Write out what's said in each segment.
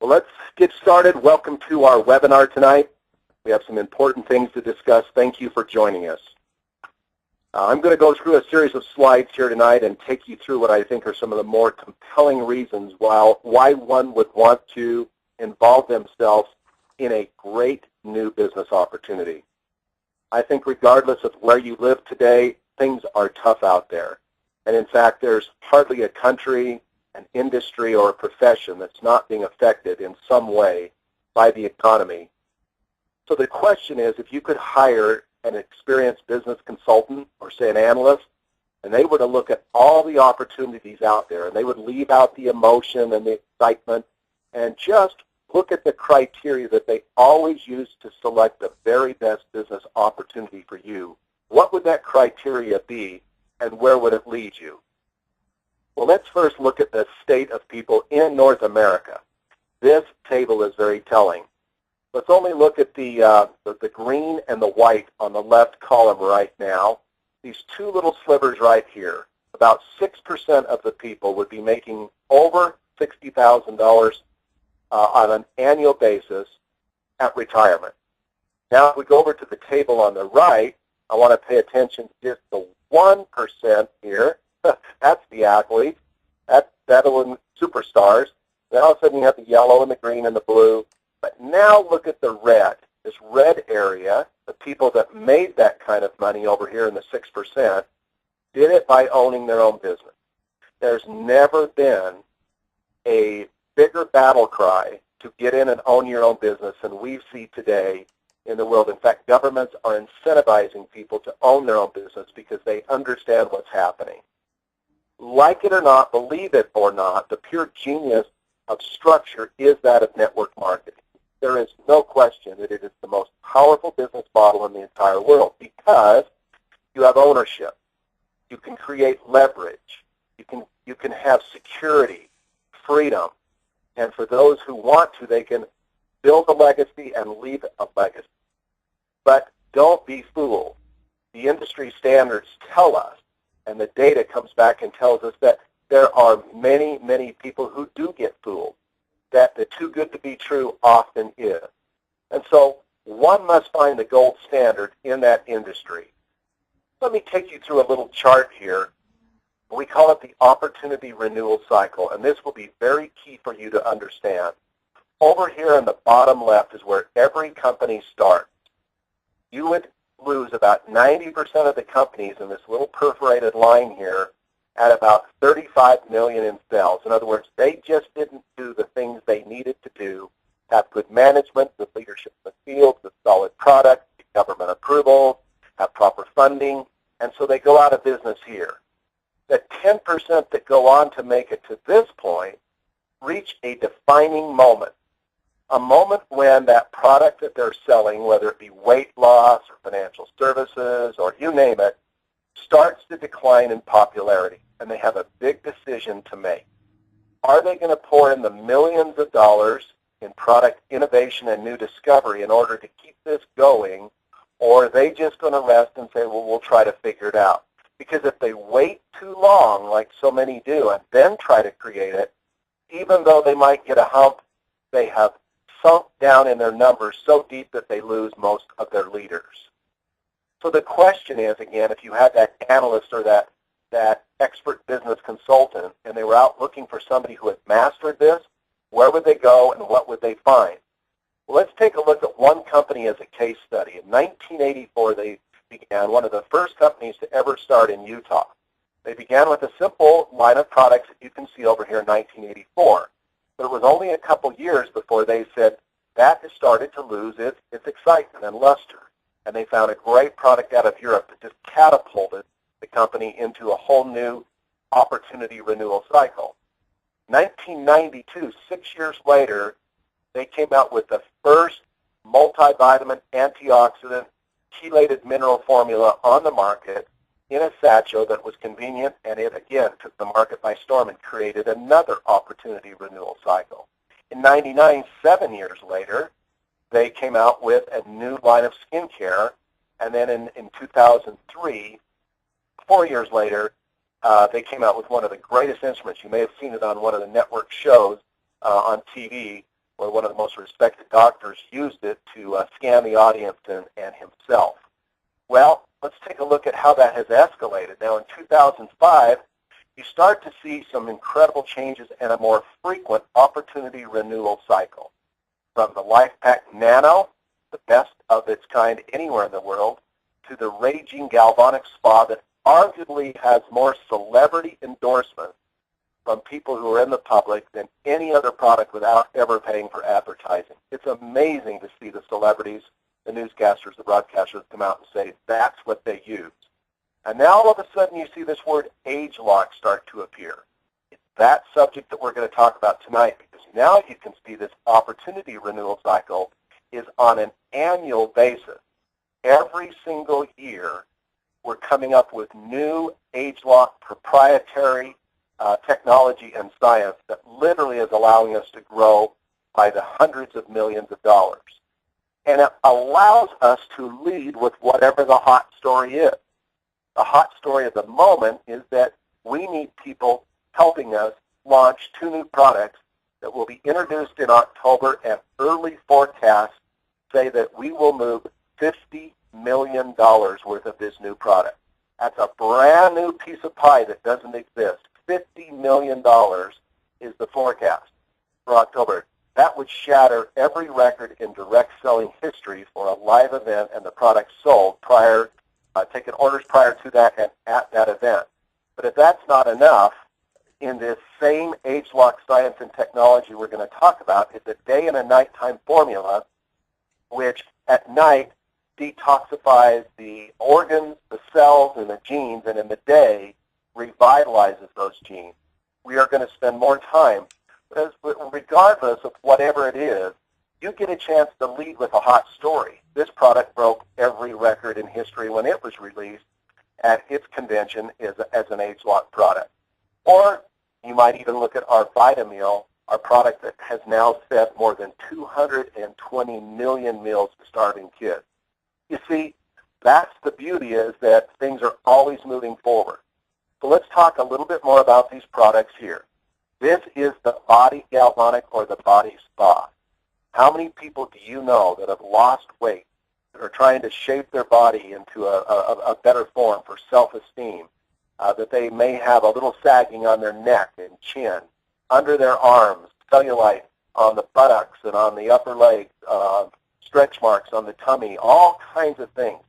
Well, let's get started. Welcome to our webinar tonight. We have some important things to discuss. Thank you for joining us. I'm going to go through a series of slides here tonight and take you through what I think are some of the more compelling reasons why one would want to involve themselves in a great new business opportunity. I think regardless of where you live today, things are tough out there. And in fact, there's hardly a country, an industry, or a profession that's not being affected in some way by the economy. So the question is, if you could hire an experienced business consultant or say an analyst, and they were to look at all the opportunities out there, and they would leave out the emotion and the excitement and just look at the criteria that they always use to select the very best business opportunity for you, what would that criteria be and where would it lead you? Well, let's first look at the state of people in North America. This table is very telling. Let's only look at the green and the white on the left column right now. These two little slivers right here, about 6% of the people would be making over $60,000 on an annual basis at retirement. Now, if we go over to the table on the right, I want to pay attention to just the 1% here. That's the athletes. That's the superstars. Then all of a sudden you have the yellow and the green and the blue. But now look at the red. This red area, the people that made that kind of money over here in the 6%, did it by owning their own business. There's never been a bigger battle cry to get in and own your own business than we see today in the world. In fact, governments are incentivizing people to own their own business because they understand what's happening. Like it or not, believe it or not, the pure genius of structure is that of network marketing. There is no question that it is the most powerful business model in the entire world because you have ownership. You can create leverage. You can have security, freedom. And for those who want to, they can build a legacy and leave a legacy. But don't be fooled. The industry standards tell us, and the data comes back and tells us that there are many, many people who do get fooled, that the too good to be true often is. And so one must find the gold standard in that industry. Let me take you through a little chart here. We call it the opportunity renewal cycle, and this will be very key for you to understand. Over here on the bottom left is where every company starts. You would lose about 90% of the companies in this little perforated line here at about 35 million in sales. In other words, they just didn't do the things they needed to do, have good management, good leadership in the field, good solid product, government approval, have proper funding, and so they go out of business here. The 10% that go on to make it to this point reach a defining moment, a moment when that product that they're selling, whether it be weight loss or financial services or you name it, starts to decline in popularity, and they have a big decision to make. Are they going to pour in the millions of dollars in product innovation and new discovery in order to keep this going, or are they just going to rest and say, well, we'll try to figure it out? Because if they wait too long, like so many do, and then try to create it, even though they might get a hump, they have sunk down in their numbers so deep that they lose most of their leaders. So the question is, again, if you had that analyst or that expert business consultant and they were out looking for somebody who had mastered this, where would they go and what would they find? Well, let's take a look at one company as a case study. In 1984, they began, one of the first companies to ever start in Utah. They began with a simple line of products that you can see over here in 1984. But it was only a couple years before they said that has started to lose its excitement and luster. And they found a great product out of Europe that just catapulted the company into a whole new opportunity renewal cycle. 1992, 6 years later, they came out with the first multivitamin, antioxidant, chelated mineral formula on the market in a satchel that was convenient, and it again took the market by storm and created another opportunity renewal cycle. In 99, 7 years later, they came out with a new line of skincare, and then in 2003, 4 years later, they came out with one of the greatest instruments. You may have seen it on one of the network shows on TV, where one of the most respected doctors used it to scan the audience and himself. Well, let's take a look at how that has escalated. Now, in 2005, you start to see some incredible changes and a more frequent opportunity renewal cycle. From the LifePak Nano, the best of its kind anywhere in the world, to the raging galvanic spa that arguably has more celebrity endorsement from people who are in the public than any other product without ever paying for advertising. It's amazing to see the celebrities, the newscasters, the broadcasters come out and say that's what they use. And now all of a sudden you see this word age lock start to appear. It's that subject that we're going to talk about tonight, because now you can see this opportunity renewal cycle is on an annual basis. Every single year we're coming up with new age lock proprietary technology and science that literally is allowing us to grow by the hundreds of millions of dollars. And it allows us to lead with whatever the hot story is. The hot story of the moment is that we need people helping us launch 2 new products that will be introduced in October, and early forecasts say that we will move $50 million worth of this new product. That's a brand new piece of pie that doesn't exist. $50 million is the forecast for October. That would shatter every record in direct selling history for a live event and the product sold prior, taking orders prior to that and at that event. But if that's not enough, in this same age lock science and technology we're going to talk about is a day and a nighttime formula, which at night detoxifies the organs, the cells, and the genes, and in the day revitalizes those genes. We are going to spend more time, regardless of whatever it is, you get a chance to lead with a hot story. This product broke every record in history when it was released at its convention as an age lock product. Or you might even look at our Vitameal, our product that has now fed more than 220 million meals to starving kids. You see, that's the beauty, is that things are always moving forward. So let's talk a little bit more about these products here. This is the Body Galvanic, or the Body Spa. How many people do you know that have lost weight, that are trying to shape their body into a better form for self-esteem, that they may have a little sagging on their neck and chin, under their arms, cellulite on the buttocks and on the upper legs, stretch marks on the tummy, all kinds of things.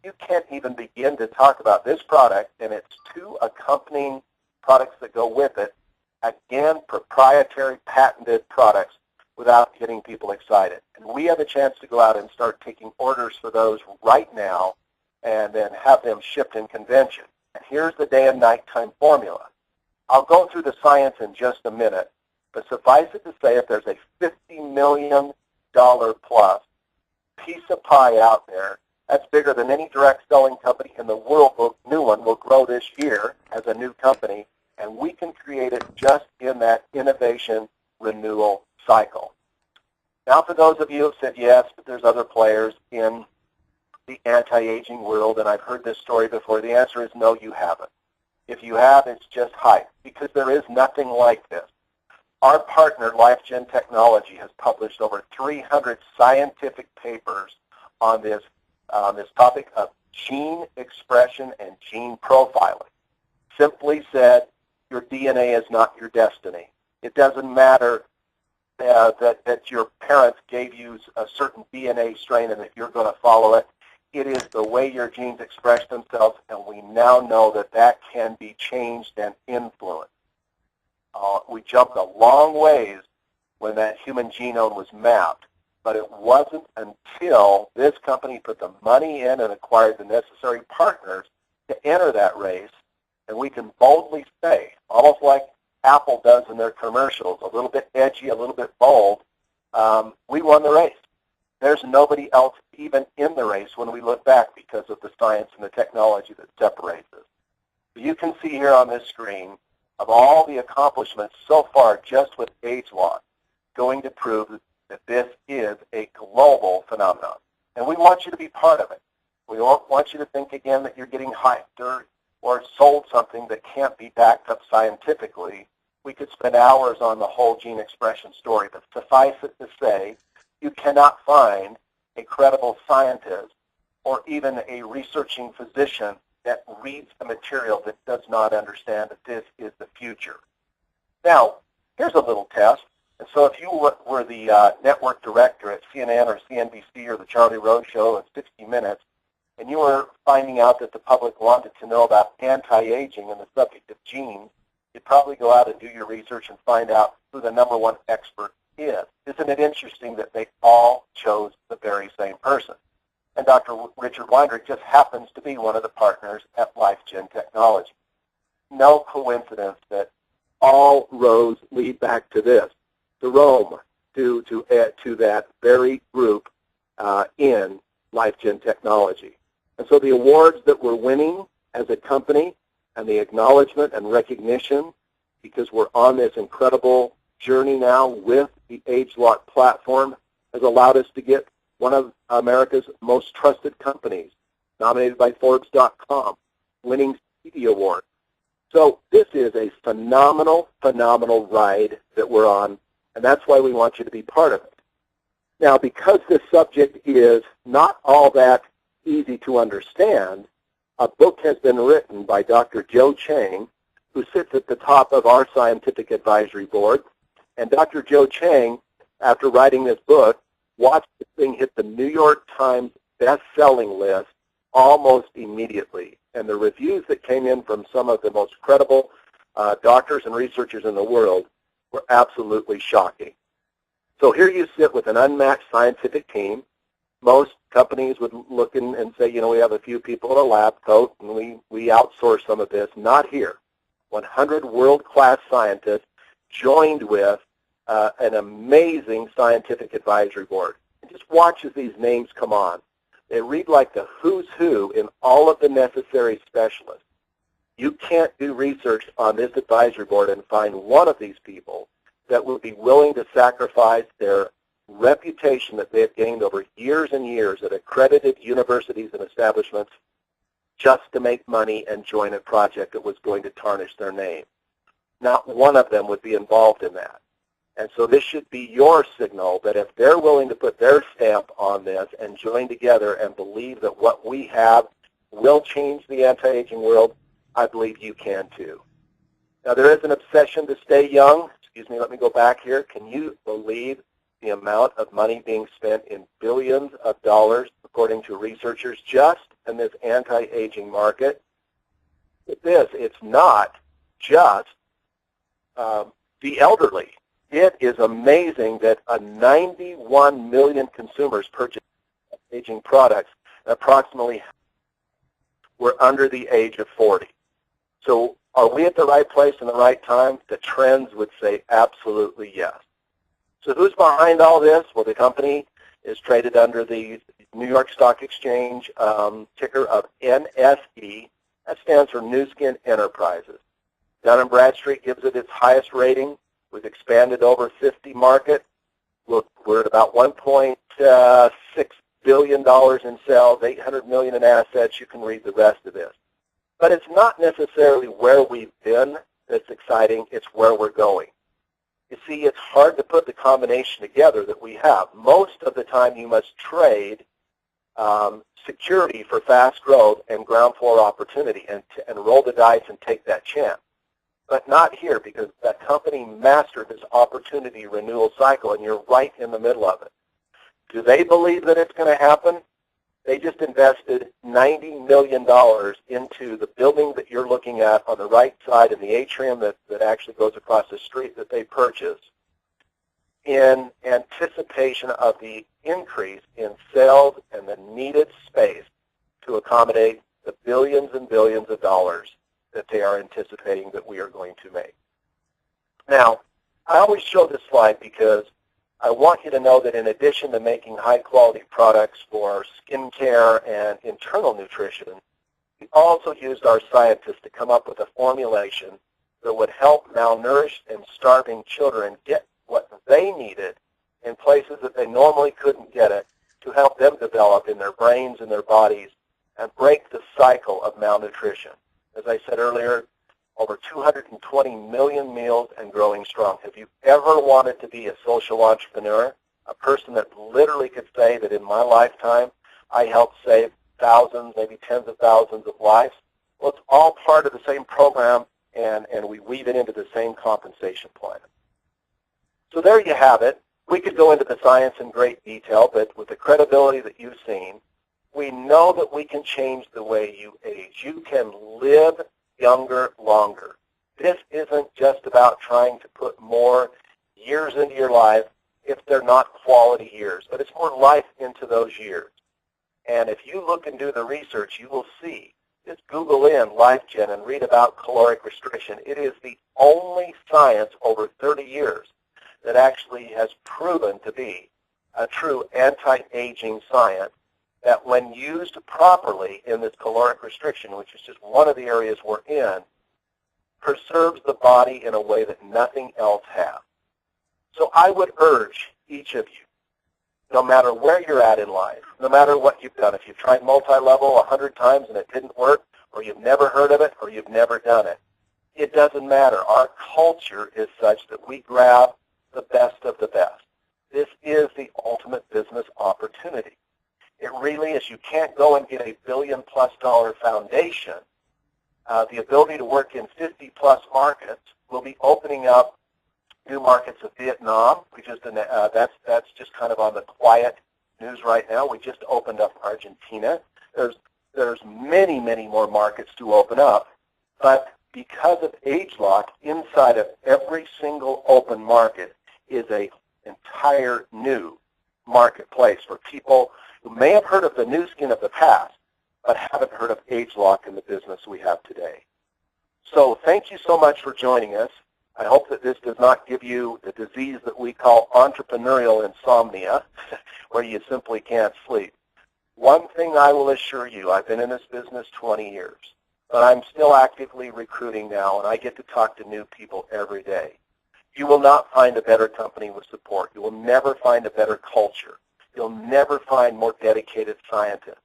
You can't even begin to talk about this product and its 2 accompanying products that go with it. Again, proprietary, patented products without getting people excited. And we have a chance to go out and start taking orders for those right now and then have them shipped in convention. And here's the day and nighttime formula. I'll go through the science in just a minute, but suffice it to say, if there's a $50 million plus piece of pie out there, that's bigger than any direct selling company in the world. New one will grow this year as a new company, and we can create it just in that innovation renewal cycle. Now, for those of you who have said yes, but there's other players in the anti-aging world, and I've heard this story before, the answer is no, you haven't. If you have, it's just hype, because there is nothing like this. Our partner, LifeGen Technology, has published over 300 scientific papers on this topic of gene expression and gene profiling. Simply said, your DNA is not your destiny. It doesn't matter that your parents gave you a certain DNA strain and that you're going to follow it. It is the way your genes express themselves, and we now know that that can be changed and influenced. We jumped a long ways when that human genome was mapped, but it wasn't until this company put the money in and acquired the necessary partners to enter that race, and we can boldly say, almost like Apple does in their commercials, a little bit edgy, a little bit bold, we won the race. There's nobody else even in the race when we look back because of the science and the technology that separates us. You can see here on this screen of all the accomplishments so far just with age-lock, going to prove that this is a global phenomenon. And we want you to be part of it. We don't want you to think again that you're getting hyped or sold something that can't be backed up scientifically. We could spend hours on the whole gene expression story, but suffice it to say, you cannot find a credible scientist or even a researching physician that reads the material that does not understand that this is the future. Now, here's a little test. And so if you were the network director at CNN or CNBC or the Charlie Rose Show at 60 Minutes, and you were finding out that the public wanted to know about anti-aging and the subject of genes, you'd probably go out and do your research and find out who the #1 expert is. Isn't it interesting that they all chose the very same person? And Dr. Richard Weindruch just happens to be one of the partners at LifeGen Technology. No coincidence that all roads lead back to this, to Rome, to that very group in LifeGen Technology. And so the awards that we're winning as a company and the acknowledgement and recognition, because we're on this incredible journey now with the AgeLock platform, has allowed us to get one of America's most trusted companies, nominated by Forbes.com, winning Stevie Award. So this is a phenomenal, phenomenal ride that we're on, and that's why we want you to be part of it. Now, because this subject is not all that easy to understand, a book has been written by Dr. Joe Chang, who sits at the top of our scientific advisory board. And Dr. Joe Chang, after writing this book, watched this thing hit the New York Times best-selling list almost immediately. And the reviews that came in from some of the most credible doctors and researchers in the world were absolutely shocking. So here you sit with an unmatched scientific team. Most companies would look in and say, you know, we have a few people in a lab coat and we outsource some of this. Not here. 100 world-class scientists joined with an amazing scientific advisory board. And just watch as these names come on. They read like the who's who in all of the necessary specialists. You can't do research on this advisory board and find one of these people that would be willing to sacrifice their reputation that they have gained over years and years at accredited universities and establishments just to make money and join a project that was going to tarnish their name. Not one of them would be involved in that. And so this should be your signal that if they're willing to put their stamp on this and join together and believe that what we have will change the anti-aging world, I believe you can too. Now, there is an obsession to stay young. Excuse me, let me go back here. Can you believe the amount of money being spent in billions of dollars, according to researchers, just in this anti-aging market? It's not just the elderly. It is amazing that 91 million consumers purchase aging products, and approximately were under the age of 40. So are we at the right place in the right time? The trends would say absolutely yes. So who's behind all this? Well, the company is traded under the New York Stock Exchange ticker of NSE. That stands for NUSKIN Enterprises. Dun & Bradstreet gives it its highest rating. We've expanded over 50 markets. We're at about $1.6 billion in sales, $800 million in assets. You can read the rest of this. But it's not necessarily where we've been that's exciting. It's where we're going. You see, it's hard to put the combination together that we have. Most of the time you must trade security for fast growth and ground floor opportunity and roll the dice and take that chance. But not here, because that company mastered this opportunity renewal cycle, and you're right in the middle of it. Do they believe that it's going to happen? They just invested $90 million into the building that you're looking at on the right side in the atrium that actually goes across the street that they purchased in anticipation of the increase in sales and the needed space to accommodate the billions and billions of dollars that they are anticipating that we are going to make. Now, I always show this slide because I want you to know that in addition to making high-quality products for skin care and internal nutrition, we also used our scientists to come up with a formulation that would help malnourished and starving children get what they needed in places that they normally couldn't get it, to help them develop in their brains and their bodies and break the cycle of malnutrition. As I said earlier, over 220 million meals and growing strong. Have you ever wanted to be a social entrepreneur, a person that literally could say that in my lifetime I helped save thousands, maybe tens of thousands of lives? Well, it's all part of the same program, and we weave it into the same compensation plan. So there you have it. We could go into the science in great detail, but with the credibility that you've seen, we know that we can change the way you age. You can live younger longer. This isn't just about trying to put more years into your life if they're not quality years, but it's more life into those years. And if you look and do the research, you will see. Just Google in LifeGen and read about caloric restriction. It is the only science over 30 years that actually has proven to be a true anti-aging science that when used properly in this caloric restriction, which is just one of the areas we're in, preserves the body in a way that nothing else has. So I would urge each of you, no matter where you're at in life, no matter what you've done, if you've tried multi-level 100 times and it didn't work, or you've never heard of it, or you've never done it, it doesn't matter. Our culture is such that we grab the best of the best. This is the ultimate business opportunity. It really is. You can't go and get a $1 billion-plus foundation. The ability to work in 50-plus markets will be opening up new markets of Vietnam. That's just kind of on the quiet news right now. We just opened up Argentina. There's many, many more markets to open up, but because of age lock, inside of every single open market is an entire new marketplace for people who may have heard of the NUSKIN of the past, but haven't heard of age lock in the business we have today. So thank you so much for joining us. I hope that this does not give you the disease that we call entrepreneurial insomnia, where you simply can't sleep. One thing I will assure you, I've been in this business 20 years, but I'm still actively recruiting now, and I get to talk to new people every day. You will not find a better company with support. You will never find a better culture. You'll never find more dedicated scientists.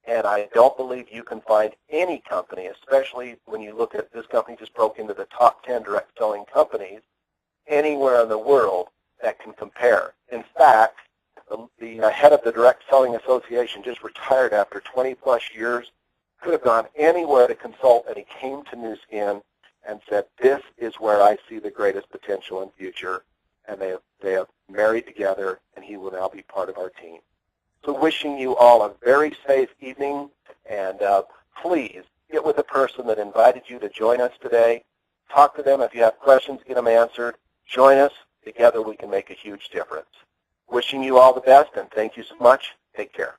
And I don't believe you can find any company, especially when you look at this company just broke into the top 10 direct selling companies, anywhere in the world that can compare. In fact, the head of the Direct Selling Association just retired after 20-plus years, could have gone anywhere to consult, and he came to NUSKIN and said, this is where I see the greatest potential in future, and they have married together, and he will now be part of our team. So wishing you all a very safe evening, and please get with the person that invited you to join us today. Talk to them. If you have questions, get them answered. Join us. Together we can make a huge difference. Wishing you all the best, and thank you so much. Take care.